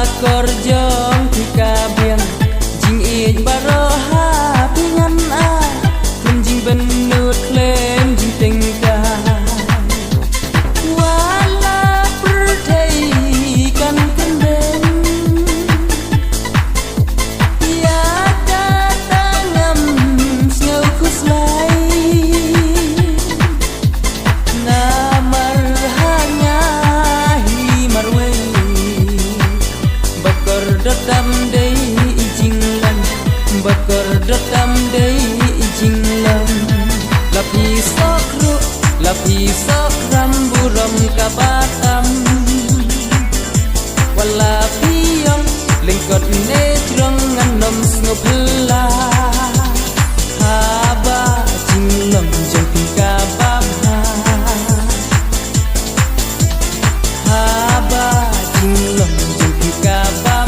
bakor jong tika biang jing ij baroha pingan a jing benut klem jing tingka wala perdei kan kendeng ya datangam snow kuslai namar hanya himarwe bakor datam dei jinglan bakor datam dei jinglan lapi sokru lapi sokram buram kabatam wala piyong lingkot ne jrong nganom snopla haba jinglam jeng kabab haba jinglam jeng kabab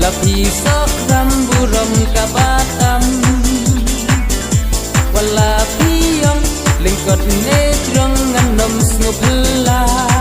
lapi sokram buram kabatam wala piyong lingkot ne jrong nganom snopla